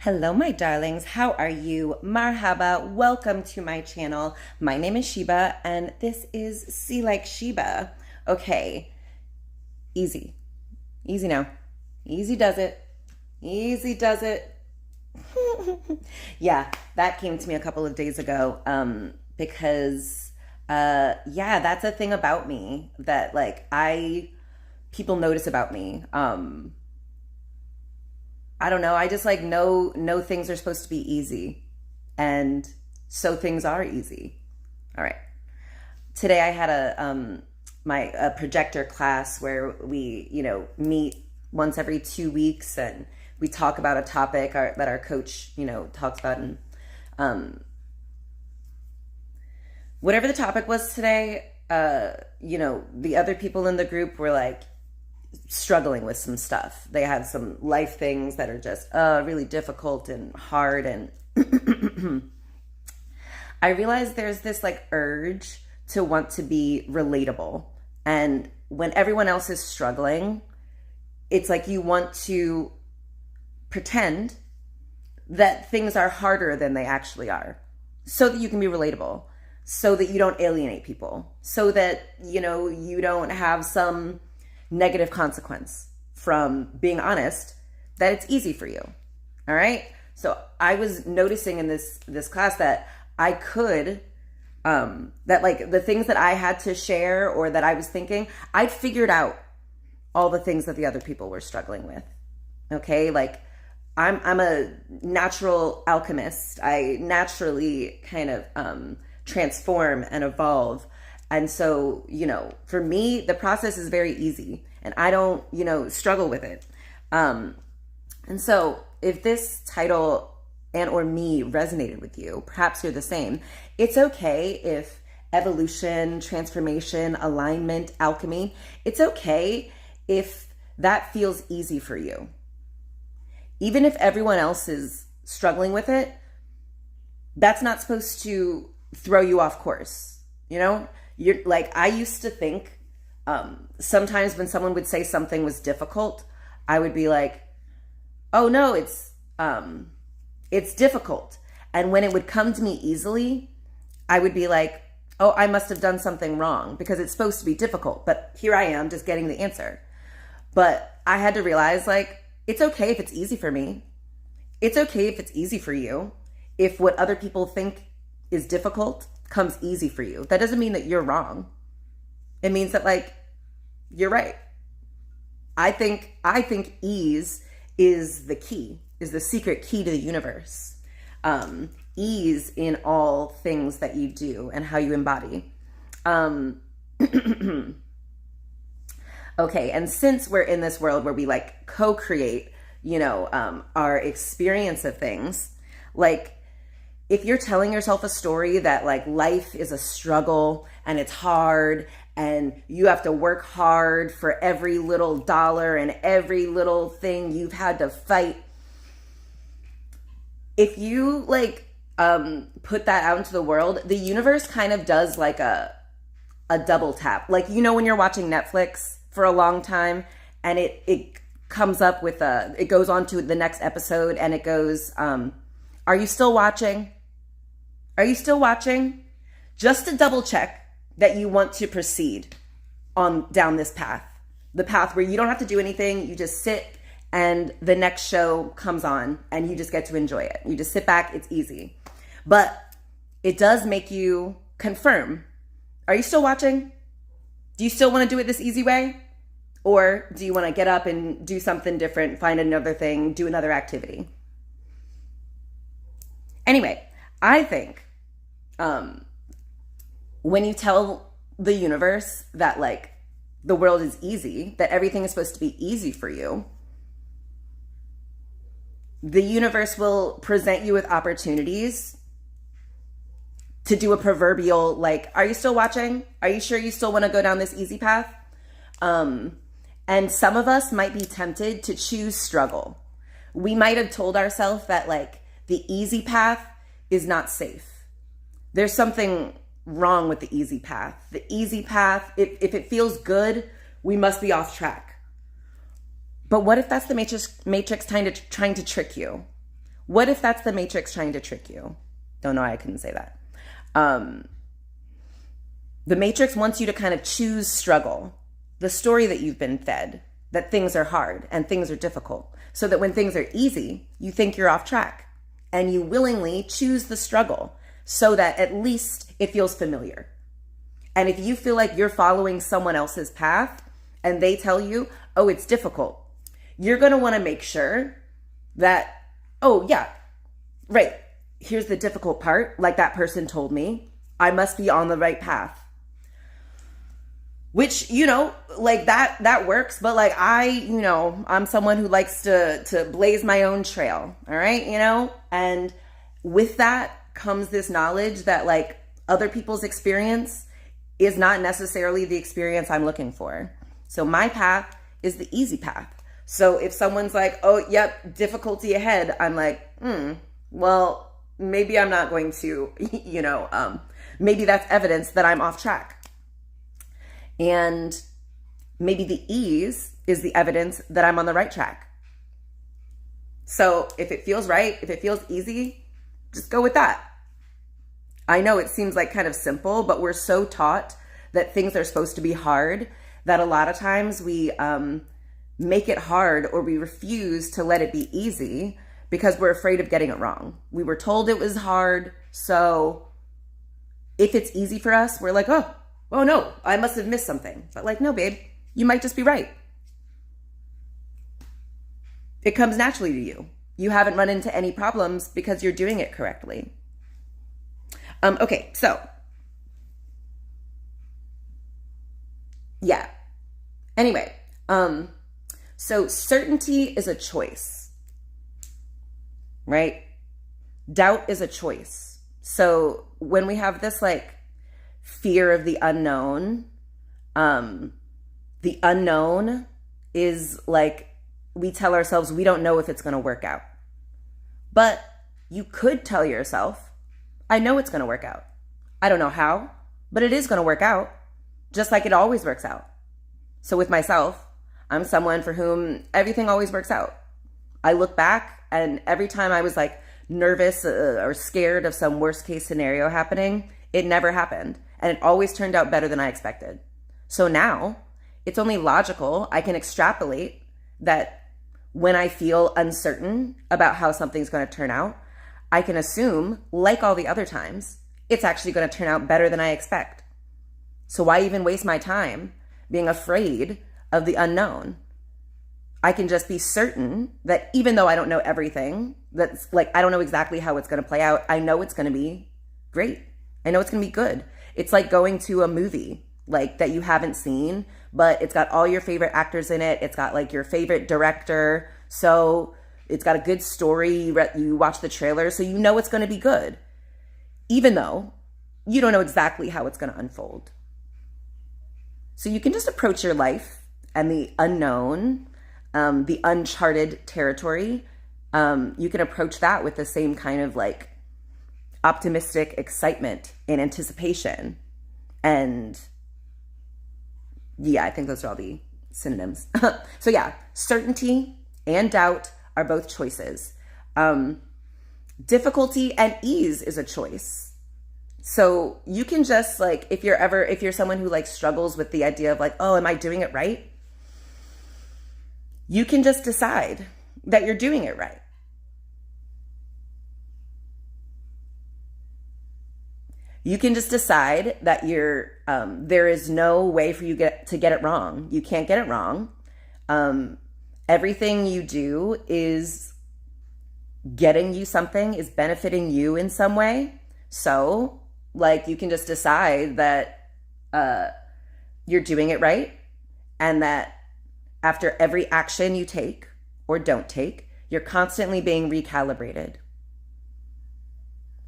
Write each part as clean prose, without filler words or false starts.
Hello, my darlings. How are you? Marhaba. Welcome to my channel. My name is Sheba, and this is See Like Sheba. Okay, easy. Easy now. Easy does it. Easy does it. Yeah, that came to me a couple of days ago because, yeah, that's a thing about me that, people notice about me. I don't know. I just know things are supposed to be easy. And so things are easy. All right. Today I had a projector class where we, meet once every 2 weeks and we talk about a topic that our coach, talks about. And whatever the topic was today, the other people in the group were struggling with some stuff. They had some life things that are just really difficult and hard. And I realized there's this urge to want to be relatable. And when everyone else is struggling, it's like you want to pretend that things are harder than they actually are so that you can be relatable, so that you don't alienate people, so that, you don't have some negative consequence from being honest, that it's easy for you. All right. So I was noticing in this class that I could, the things that I had to share or that I was thinking, I'd figured out all the things that the other people were struggling with. Okay. I'm a natural alchemist. I naturally kind of, transform and evolve. And so, for me, the process is very easy and I don't, struggle with it. And so if this title and or me resonated with you, perhaps you're the same. It's okay if evolution, transformation, alignment, alchemy, it's okay if that feels easy for you. Even if everyone else is struggling with it, that's not supposed to throw you off course. You're I used to think sometimes when someone would say something was difficult, I would be like, oh no, it's difficult. And when it would come to me easily, I would be like, oh, I must have done something wrong because it's supposed to be difficult. But here I am just getting the answer. But I had to realize it's okay if it's easy for me. It's okay if it's easy for you. If what other people think is difficult comes easy for you, that doesn't mean that you're wrong. It means that you're right. I think ease is the key, is the secret key to the universe. Ease in all things that you do and how you embody. Okay, and since we're in this world where we co-create, our experience of things, if you're telling yourself a story that life is a struggle and it's hard and you have to work hard for every little dollar and every little thing you've had to fight, if you put that out into the world, the universe kind of does a double tap. When you're watching Netflix for a long time and it comes up with it goes on to the next episode and it goes, are you still watching? Are you still watching? Just to double check that you want to proceed down this path. The path where you don't have to do anything. You just sit and the next show comes on and you just get to enjoy it. You just sit back. It's easy. But it does make you confirm. Are you still watching? Do you still want to do it this easy way? Or do you want to get up and do something different, find another thing, do another activity? Anyway, I think when you tell the universe that the world is easy, that everything is supposed to be easy for you, the universe will present you with opportunities to do a proverbial are you still watching? Are you sure you still want to go down this easy path? And some of us might be tempted to choose struggle. We might have told ourselves that the easy path is not safe. There's something wrong with the easy path. The easy path, if it feels good, we must be off track. But what if that's the matrix trying to trick you? What if that's the Matrix trying to trick you? Don't know why I couldn't say that. The Matrix wants you to kind of choose struggle, the story that you've been fed, that things are hard and things are difficult, so that when things are easy, you think you're off track and you willingly choose the struggle so that at least it feels familiar. And if you feel like you're following someone else's path and they tell you, oh, it's difficult, you're going to want to make sure that, oh, yeah, right, here's the difficult part, like that person told me, I must be on the right path. Which, you know, like that works, but like I'm someone who likes to blaze my own trail, all right, you know? And with that comes this knowledge that like other people's experience is not necessarily the experience I'm looking for. So my path is the easy path. So if someone's like, oh, yep, difficulty ahead, I'm like, well, maybe I'm not going to, maybe that's evidence that I'm off track. And maybe the ease is the evidence that I'm on the right track. So if it feels right, if it feels easy, just go with that. I know it seems like kind of simple, but we're so taught that things are supposed to be hard that a lot of times we make it hard, or we refuse to let it be easy because we're afraid of getting it wrong. We were told it was hard, so if it's easy for us, we're like, oh no, I must have missed something. But like, no, babe, you might just be right. It comes naturally to you. You haven't run into any problems because you're doing it correctly. Okay, so yeah. Anyway, so certainty is a choice, right? Doubt is a choice. So when we have this like fear of the unknown is like, we tell ourselves we don't know if it's going to work out. But you could tell yourself, I know it's going to work out. I don't know how, but it is going to work out, just like it always works out. So with myself, I'm someone for whom everything always works out. I look back, and every time I was like nervous or scared of some worst case scenario happening, it never happened. And it always turned out better than I expected. So now it's only logical I can extrapolate that when I feel uncertain about how something's going to turn out, I can assume, like all the other times, it's actually going to turn out better than I expect. So why even waste my time being afraid of the unknown? I can just be certain that even though I don't know everything, that's like, I don't know exactly how it's going to play out, I know it's going to be great. I know it's going to be good. It's like going to a movie like that you haven't seen, but it's got all your favorite actors in it. It's got like your favorite director. So it's got a good story. You watch the trailer, so you know it's going to be good, even though you don't know exactly how it's going to unfold. So you can just approach your life and the unknown, the uncharted territory. You can approach that with the same kind of like optimistic excitement and anticipation. And yeah, I think those are all the synonyms. So yeah, certainty and doubt are both choices. Difficulty and ease is a choice. So you can just like, if you're someone who like struggles with the idea of like, oh, am I doing it right? You can just decide that you're doing it right. You can just decide that there is no way for you to get it wrong. You can't get it wrong. Everything you do is getting you something, is benefiting you in some way. So like, you can just decide that you're doing it right, and that after every action you take or don't take, you're constantly being recalibrated.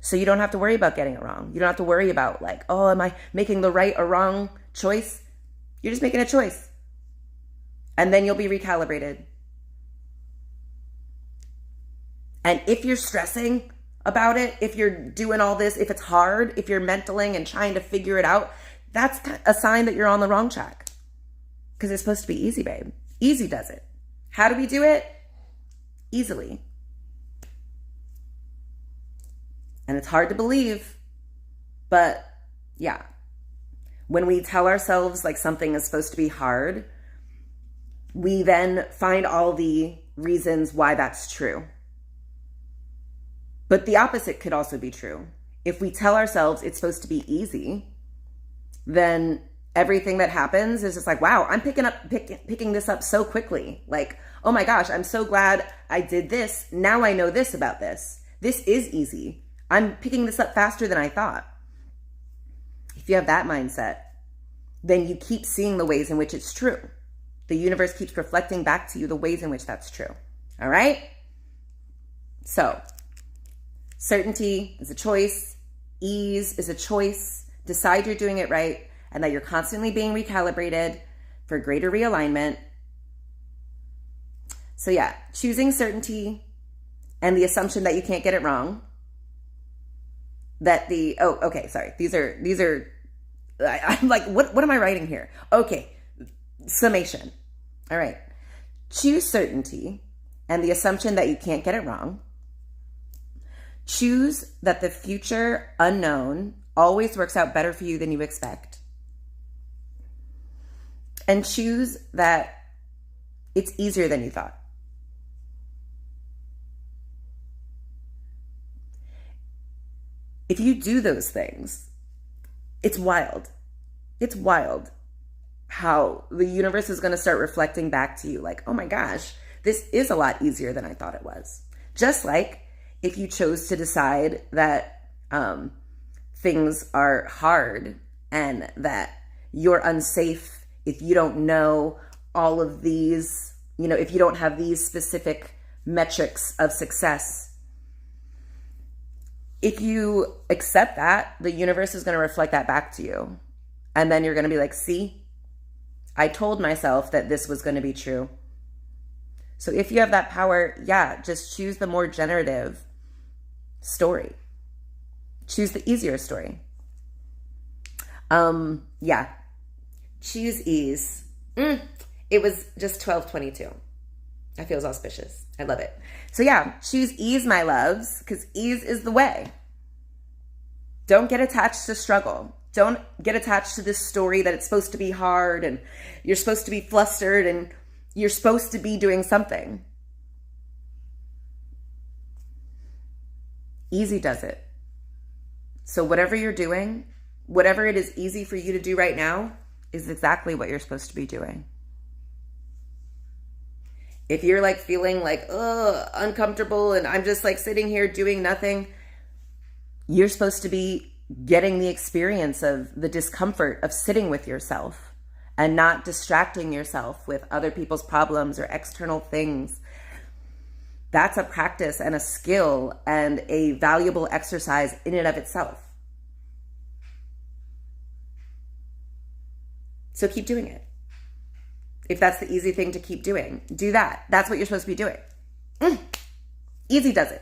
So you don't have to worry about getting it wrong. You don't have to worry about like, oh, am I making the right or wrong choice? You're just making a choice. And then you'll be recalibrated. And if you're stressing about it, if you're doing all this, if it's hard, if you're mentaling and trying to figure it out, that's a sign that you're on the wrong track. Because it's supposed to be easy, babe. Easy does it. How do we do it? Easily. And it's hard to believe, but yeah. When we tell ourselves like something is supposed to be hard, we then find all the reasons why that's true. But the opposite could also be true. If we tell ourselves it's supposed to be easy, then everything that happens is just like, wow, I'm picking this up so quickly. Like, oh my gosh, I'm so glad I did this. Now I know this about this. This is easy. I'm picking this up faster than I thought. If you have that mindset, then you keep seeing the ways in which it's true. The universe keeps reflecting back to you the ways in which that's true. All right? So, certainty is a choice. Ease is a choice. Decide you're doing it right and that you're constantly being recalibrated for greater realignment. So yeah, choosing certainty and the assumption that you can't get it wrong. That I'm like, what am I writing here? Okay, summation. All right. Choose certainty and the assumption that you can't get it wrong. Choose that the future unknown always works out better for you than you expect. And choose that it's easier than you thought. If you do those things, it's wild. It's wild how the universe is going to start reflecting back to you like, oh my gosh, this is a lot easier than I thought it was. Just like if you chose to decide that things are hard and that you're unsafe if you don't know all of these, if you don't have these specific metrics of success. If you accept that, the universe is going to reflect that back to you. And then you're going to be like, see, I told myself that this was going to be true. So if you have that power, yeah, just choose the more generative story. Choose the easier story. Yeah. Choose ease. It was just 12:22. That feels auspicious. I love it. So yeah, choose ease, my loves, because ease is the way. Don't get attached to struggle. Don't get attached to this story that it's supposed to be hard and you're supposed to be flustered and you're supposed to be doing something. Easy does it. So whatever you're doing, whatever it is easy for you to do right now is exactly what you're supposed to be doing. If you're like feeling like, uncomfortable and I'm just like sitting here doing nothing, you're supposed to be getting the experience of the discomfort of sitting with yourself and not distracting yourself with other people's problems or external things. That's a practice and a skill and a valuable exercise in and of itself. So keep doing it. If that's the easy thing to keep doing, do that. That's what you're supposed to be doing. Easy does it.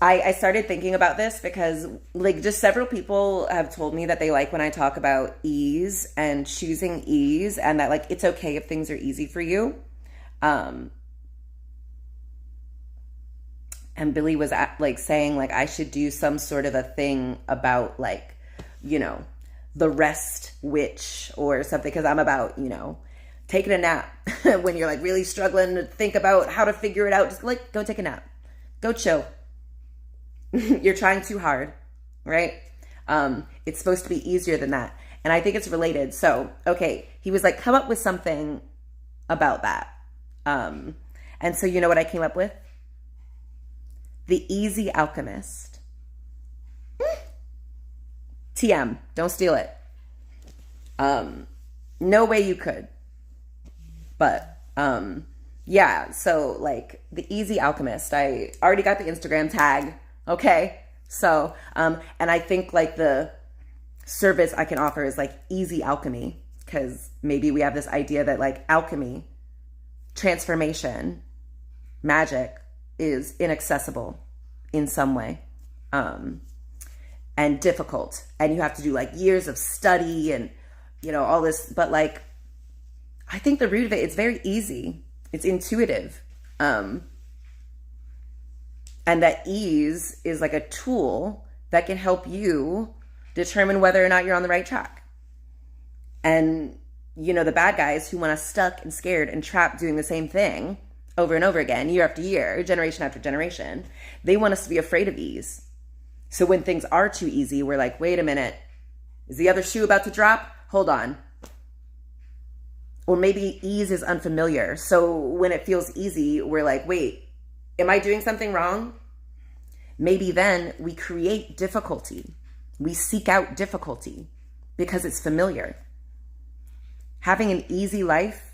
I started thinking about this because like just several people have told me that they like when I talk about ease and choosing ease and that like it's okay if things are easy for you. And Billy was saying like I should do some sort of a thing about like, the rest witch or something because I'm about, taking a nap when you're like really struggling to think about how to figure it out. Just like go take a nap, go chill. You're trying too hard, right? It's supposed to be easier than that. And I think it's related. So, okay, he was like, come up with something about that. And so you know what I came up with? The Easy Alchemist. TM, don't steal it. No way you could. But, yeah, so like the Easy Alchemist, I already got the Instagram tag. Okay. So, and I think like the service I can offer is like easy alchemy, because maybe we have this idea that like alchemy, transformation, magic is inaccessible in some way, and difficult. And you have to do like years of study and, all this, but like, I think the root of it, it's very easy. It's intuitive. And And that ease is like a tool that can help you determine whether or not you're on the right track. And, you know, the bad guys who want us stuck and scared and trapped doing the same thing over and over again, year after year, generation after generation, they want us to be afraid of ease. So when things are too easy, we're like, wait a minute, is the other shoe about to drop? Hold on. Or maybe ease is unfamiliar. So when it feels easy, we're like, wait, am I doing something wrong? Maybe then we create difficulty. We seek out difficulty because it's familiar. Having an easy life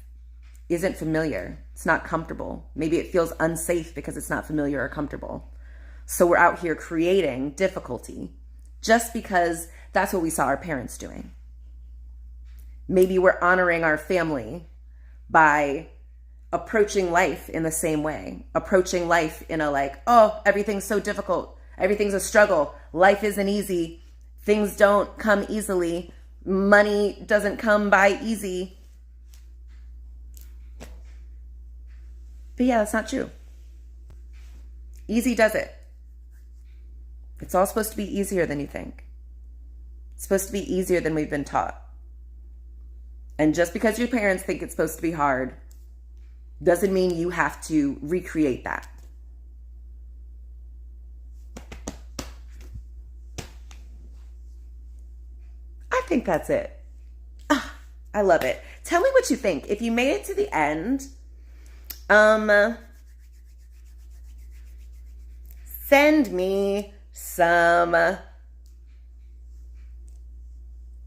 isn't familiar. It's not comfortable. Maybe it feels unsafe because it's not familiar or comfortable. So we're out here creating difficulty just because that's what we saw our parents doing. Maybe we're honoring our family by approaching life in the same way, approaching life in a like, oh, everything's so difficult. Everything's a struggle. Life isn't easy. Things don't come easily. Money doesn't come by easy. But yeah, that's not true. Easy does it. It's all supposed to be easier than you think. It's supposed to be easier than we've been taught. And just because your parents think it's supposed to be hard doesn't mean you have to recreate that. I think that's it. I love it. Tell me what you think. If you made it to the end, send me some, let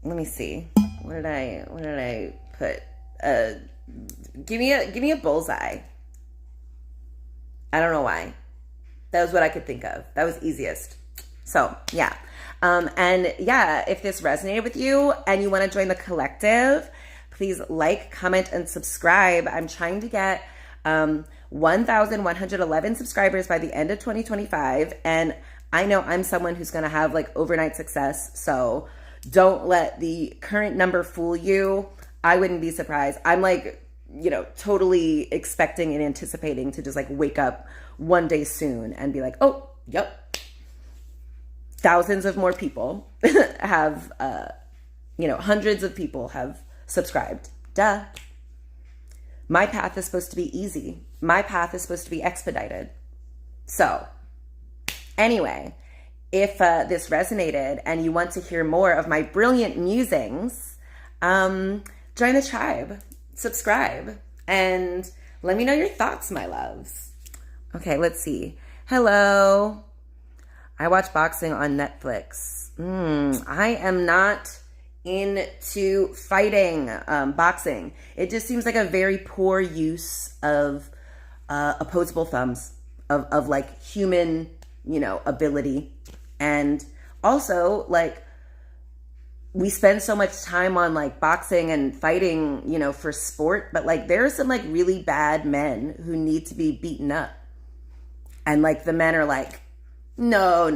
me see. What did I put? Give me a bullseye. I don't know why. That was what I could think of. That was easiest. So yeah. And yeah, if this resonated with you and you want to join the collective, please like, comment, and subscribe. I'm trying to get 1,111 subscribers by the end of 2025. And I know I'm someone who's going to have like overnight success. So don't let the current number fool you. I wouldn't be surprised. I'm like, you know, totally expecting and anticipating to just like wake up one day soon and be like, oh, yep. Thousands of more people have, hundreds of people have subscribed. Duh. My path is supposed to be easy. My path is supposed to be expedited. So anyway, if this resonated and you want to hear more of my brilliant musings, join the tribe, subscribe, and let me know your thoughts, my loves. Okay, let's see. Hello. I watch boxing on Netflix. I am not into fighting boxing. It just seems like a very poor use of opposable thumbs, of like human, ability. And also, like, we spend so much time on like boxing and fighting, for sport, but like there are some like really bad men who need to be beaten up. And like the men are like, no,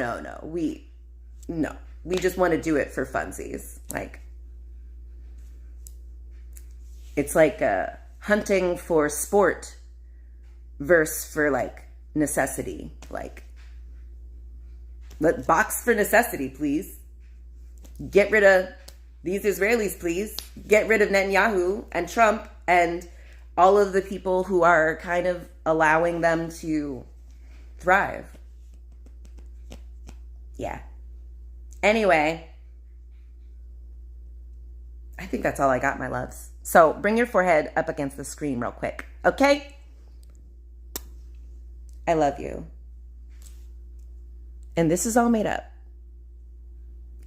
we just want to do it for funsies. Like, it's like hunting for sport versus for like necessity. Like, let box for necessity, please. Get rid of these Israelis, please. Get rid of Netanyahu and Trump and all of the people who are kind of allowing them to thrive. Yeah. Anyway, I think that's all I got, my loves. So bring your forehead up against the screen real quick, okay? I love you. And this is all made up.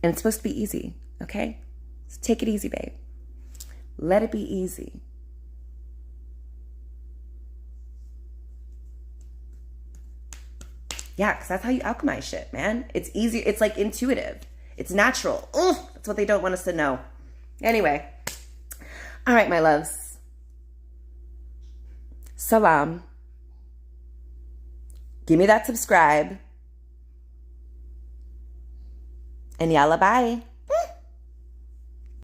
And it's supposed to be easy, okay? So take it easy, babe. Let it be easy. Yeah, because that's how you alchemize shit, man. It's easy. It's like intuitive. It's natural. Ugh, that's what they don't want us to know. Anyway. All right, my loves. Salam. Give me that subscribe. And yalla bye.